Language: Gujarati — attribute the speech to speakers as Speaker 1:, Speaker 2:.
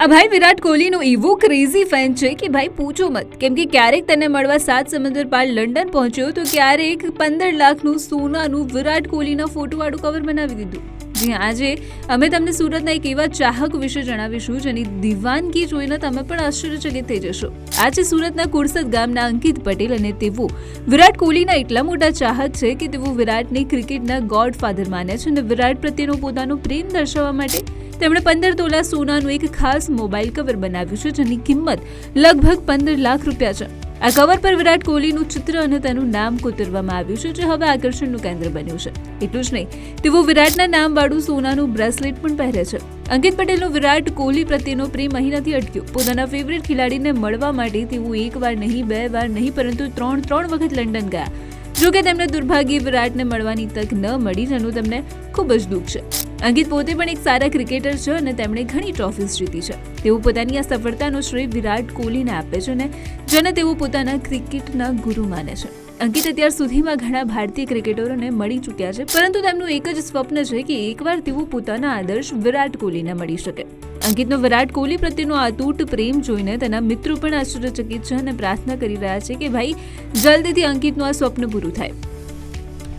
Speaker 1: આ ભાઈ વિરાટ કોહલીનો એવો ક્રેઝી ફેન છે કે ભાઈ પૂછો મત, કેમ કે ક્યારેક તેને મળવા 7 સમુદ્ર પાર લંડન પહોંચ્યો તો ક્યારેક 15 લાખનું સોનાનું વિરાટ કોહલીના ફોટોવાળું કવર બનાવી દીધું. જી આજે અમે તમને સુરતના એક એવા ચાહક વિશે જણાવીશું જેની દીવાનગી જોઈને તમે પણ આશ્ચર્યચકિત થઈ જશો. આ છે સુરતના કુરસદ ગામના અંકિત પટેલ અને તેઓ વિરાટ કોહલીના એટલા મોટા ચાહક છે કે તેઓ વિરાટને ક્રિકેટના ગોડફાધર માને છે અને વિરાટ પ્રત્યેનો પોતાનો પ્રેમ દર્શાવવા માટે તેમણે 15 તોલા સોનાનું એક ખાસ મોબાઈલ કવર બનાવ્યું છે જેની કિંમત લગભગ 15 લાખ રૂપિયા છે. આ કવર પર વિરાટ કોહલીનું ચિત્ર અને તેનું નામ કોતરવામાં આવ્યું છે જે હવે આકર્ષણનું કેન્દ્ર બન્યું છે. એટલું જ નહીં, તેઓ વિરાટના નામવાળું સોનાનું બ્રેસલેટ પણ પહેરે છે. અંકિત પટેલનો વિરાટ કોહલી પ્રત્યેનો પ્રેમ અહીં નથી અટક્યો. પોતાના ફેવરેટ ખેલાડીને મળવા માટે તેઓ એક વાર નહીં, 2 વાર નહીં, પરંતુ 3 વખત લંડન ગયા. જો કે તેમને દુર્ભાગ્યે વિરાટને મળવાની તક ન મળી જેનું તેમને ખૂબ જ દુઃખ છે. અંકિત પોતે પણ એક સારા ક્રિકેટર છે અને તેમણે ઘણી ટ્રોફીઝ જીતી છે. તેઓ પોતાની આ સફળતાનો શ્રેય વિરાટ કોહલીને આપે છે અને જેને તેઓ પોતાના ક્રિકેટના ગુરુ માને છે. અંકિત અત્યાર સુધીમાં ઘણા ભારતીય ક્રિકેટરોને મળી ચૂક્યા છે, પરંતુ તેમનું એક જ સ્વપ્ન છે કે એકવાર તેઓ પોતાના આદર્શ વિરાટ કોહલીને મળી શકે. અંકિતનો વિરાટ કોહલી પ્રત્યેનો અતૂટ પ્રેમ જોઈને તેના મિત્રો પણ આશ્ચર્યચકિત છે અને પ્રાર્થના કરી રહ્યા છે કે ભાઈ જલ્દીથી અંકિતનું આ સ્વપ્ન પૂરું થાય.